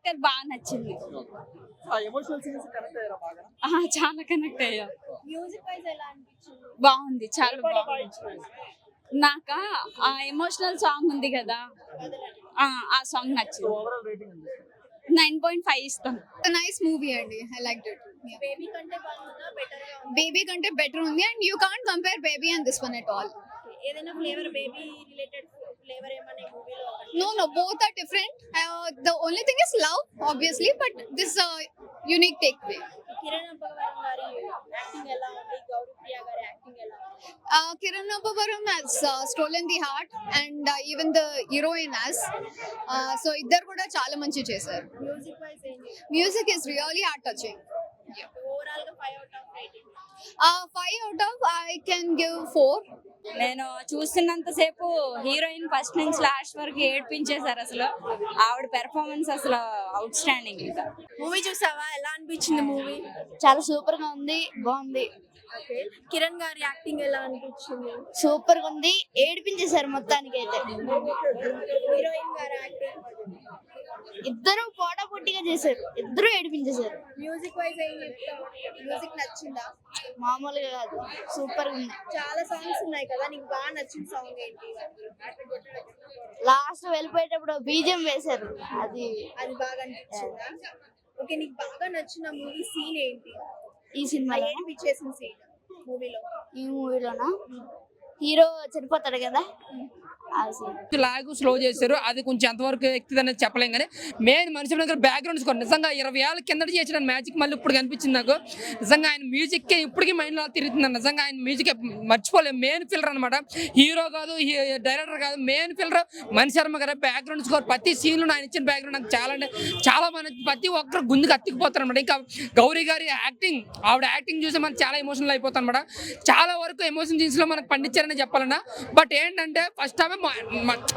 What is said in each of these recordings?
Character బాగా నచ్చింది. ఆ ఎమోషనల్ సీన్స్ కనెక్ట్ అయ్యారా బాగా? చాలా కనెక్ట్ అయ్యా. మ్యూజిక్ వైజ్ ఎలా అనిపించింది? బాగుంది, చాలా బాగా బాగుంది. ఇచ్చింది. నాకా ఆ ఎమోషనల్ సాంగ్ ఉంది కదా, ఆ సాంగ్ సో నచ్చింది. ఓవరాల్ రేటింగ్ ఎంత? 9.5 ఇస్తాను. నైస్ మూవీ అండి. I liked it. బేబీ కంటే బాగుందా, బెటర్ గా ఉందా? బేబీ కంటే బెటర్ ఉంది and you can't compare baby and this one at all. ఏదైనా ఫ్లేవర్, బేబీ రిలేటెడ్ ఫ్లేవర్ ఏమన్నా ఈ మూవీలో? No, both are different. The only thing is love, obviously, but this is a unique takeaway. Kiran Abbavaram గారి acting ఎలా ఉంది? గౌరీప్రియ గారి acting ఎలా ఉంది? Kiran Abbabaram has stolen the heart and even the heroine has. So ఇద్దరు కూడా చాలా మంచి చేశారు. మ్యూజిక్ వైజ్ ఏం చేశారు? Music is really heart touching. Overall గా 5 out of rating. 5 out of I can give 4. నేను చూస్తున్నంత సేపు హీరోయిన్ ఫస్ట్ నుంచి లాస్ట్ వరకు ఏడ్పించేశారు. అసలు ఆవిడ పెర్ఫార్మెన్స్ అసలు అవుట్ స్టాండింగ్. ఇంకా మూవీ చూసావా? ఎలా అనిపించింది మూవీ? చాలా సూపర్ గా ఉంది, బాగుంది, ఓకే. కిరణ్ గారి యాక్టింగ్ ఎలా అనిపించింది? సూపర్ గా ఉంది, ఏడిపించేశారు మొత్తానికి అయితే. హీరోయిన్ గారి యాక్టింగ్. ఇద్దరు పోటాపోటీగా చేశారు, ఇద్దరు ఏడిపించేశారు. మ్యూజిక్ వైజ్ ఏం చెప్తావు? మ్యూజిక్ నచ్చిందా? మామూలుగా కాదు, సూపర్ గా ఉంది. చాలా సాంగ్స్ ఉన్నాయి కదా, నీకు బాగా నచ్చిన సాంగ్ ఏంటి? లాస్ట్ వెళ్ళిపోయేటప్పుడు బీజియం వేశారు, అది అది బాగా అనిపించిందా? ఓకే, నీకు బాగా నచ్చిన మూవీ సీన్ ఏంటి? ఈ సినిమాలో. ఏడిపించేసిన సీన్ మూవీలో. ఈ మూవీలోనా హీరో చనిపోతాడు కదా, ఆ scene. లాగు స్లో చేశారు, అది కొంచెం ఎంతవరకు ఎక్కింది అనేది చెప్పలేం. కానీ మెయిన్ మనిషి దగ్గర బ్యాక్గ్రౌండ్ స్కోర్ నిజంగా 20 ఏళ్ళ కిందట చేసిన మ్యాజిక్ మళ్ళీ ఇప్పుడు కనిపించింది నాకు. నిజంగా ఆయన మ్యూజిక్ ఇప్పటికీ మైండ్ లో తిరుగుతుంది. నిజంగా ఆయన మ్యూజిక్ మర్చిపోలేము. మెయిన్ ఫిల్లర్ అనమాట, హీరో కాదు, డైరెక్టర్ కాదు, మెయిన్ ఫిల్లర్ మణి శర్మ గారు. బ్యాక్గ్రౌండ్ స్కోర్ ప్రతి సీన్ లో ఆయన ఇచ్చిన బ్యాక్గ్రౌండ్ నాకు చాలా అంటే చాలా ప్రతి ఒక్కరు గుందుకు అత్తికిపోతారు అనమాట. ఇంకా గౌరీ గారి యాక్టింగ్, ఆవిడ యాక్టింగ్ చూసి మనకు చాలా ఎమోషనల్ అయిపోతాం అనమాట. చాలా వరకు ఎమోషన్ సీన్స్ లో మనకు పండించారని చెప్పాలన్నా. బట్ ఏంటంటే ఫస్ట్ హాఫ్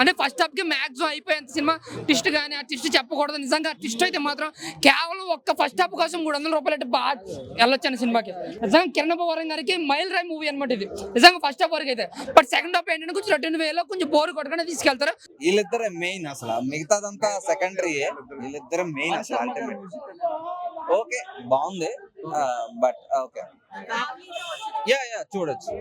అంటే ఫస్ట్ హాఫ్ కి మ్యాక్సిమం అయిపోయేంత సినిమా ట్విస్ట్ కానీ ఆ ట్విస్ట్ చెప్పకూడదు. నిజంగా ట్విస్ట్ అయితే మాత్రం కేవలం ఒక్క ఫస్ట్ హాఫ్ కోసం 300 రూపాయలు అంటే బాగా వెళ్ళొచ్చాను సినిమాకి. నిజంగా కిరణ్ అబ్బవరం గారికి మైల్ రాయ్ మూవీ అనమాట ఇది నిజంగా ఫస్ట్ హాఫ్ వరకు అయితే. బట్ సెకండ్ హాఫ్ ఏంటంటే కొంచెం 2 వేలో కొంచెం బోర్ కొట్టగానే తీసుకెళ్తారు. వీళ్ళిద్దరే మెయిన్, అసలు మిగతాదంతా సెకండరీ. వీళ్ళిద్దరే మెయిన్ అసలు అల్టిమేట్. ఓకే బాగుంది, బట్ ఓకే యా చూడొచ్చు.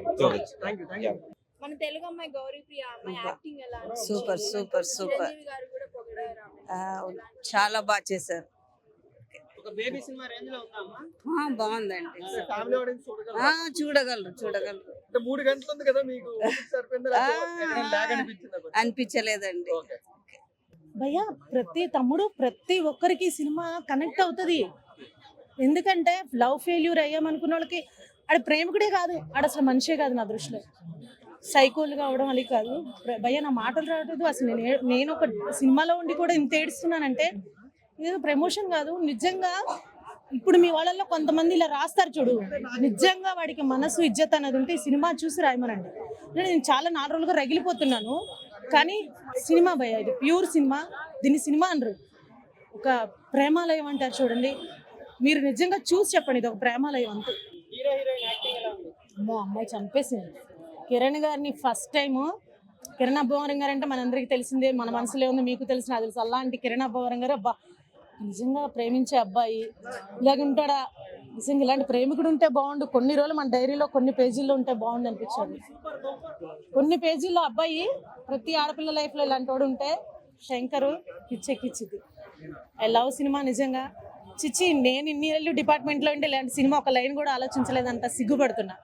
Thank you. మన తెలుగు అమ్మాయి గౌరీప్రియ అమ్మాయి యాక్టింగ్ ఎలా అనిపించింది? Super super super. చిరంజీవి గారు కూడా పొగిడారు. చాలా బాగా చేశారు. ఒక బేబీ సినిమా రేంజ్ లో ఉందా అమ్మా? బాగుందండి. ఫ్యామిలీ ఆడియన్స్ చూడగలరా? చూడగలరు. అంటే 3 గంటలు ఉంది కదా, మీకు ఓపిక సరిపోయిందా? లేకపోతే ఎక్కడైనా ల్యాగ్ అనిపించిందా కొంచెం? అనిపించలేదండి. ఓకే. భయ్యా ప్రతి తమ్ముడు ప్రతి ఒక్కరికి సినిమా కనెక్ట్ అవుతుంది. ఎందుకంటే లవ్ ఫెయిల్యూర్ అయ్యామనుకున్న వాళ్ళకి ఆడ ప్రేమికుడే కాదు, ఆడ అసలు మనిషే కాదు. నా దృష్టిలో సైకోలుగా అవడం అది కాదు. భయ్యా నా మాటలు రావట్లేదు అసలు. నేను ఒక సినిమాలో ఉండి కూడా ఇంత ఏడుస్తున్నానంటే ఇది ప్రమోషన్ కాదు. నిజంగా ఇప్పుడు మీ వాళ్ళల్లో కొంతమంది ఇలా రాస్తారు చూడు, నిజంగా వాడికి మనసు ఇజ్జత్ అనేది ఉంటే ఈ సినిమా చూసి రాయమనండి. నేను చాలా 4 రోజులుగా రగిలిపోతున్నాను. కానీ సినిమా భయ్యా, ఇది ప్యూర్ సినిమా. దీన్ని సినిమా అనరు, ఒక ప్రేమాలయం అంటారు చూడండి. మీరు నిజంగా చూసి చెప్పండి, ఇది ఒక ప్రేమాలయం అంతే. హీరో హీరోయిన్ యాక్టింగ్ ఎలా ఉంది? అమ్మో అమ్మాయి చంపేసింది. కిరణ్ గారిని ఫస్ట్ టైము, కిరణ్ అబ్బవరం గారు అంటే మనందరికీ తెలిసిందే, మన మనసులో ఉంది, మీకు తెలిసిన నాకు తెలుసు. అలాంటి కిరణ్ అబ్బవరం గారు అబ్బా నిజంగా ప్రేమించే అబ్బాయి ఇలాగ ఉంటాడా? నిజంగా ఇలాంటి ప్రేమికుడు ఉంటే బాగుండు. కొన్ని రోజులు మన డైరీలో కొన్ని పేజీల్లో ఉంటే బాగుండు అనిపించింది. కొన్ని పేజీల్లో అబ్బాయి ప్రతి ఆడపిల్ల లైఫ్లో ఇలాంటి వాడు ఉంటే శంకరు పిచ్చెక్కిచ్చిది. ఐ లవ్ సినిమా నిజంగా. చిచ్చి నేను ఇన్ని ఏళ్ళు డిపార్ట్మెంట్లో ఉంటే ఇలాంటి సినిమా ఒక లైన్ కూడా ఆలోచించలేదంత సిగ్గుపడుతున్నా.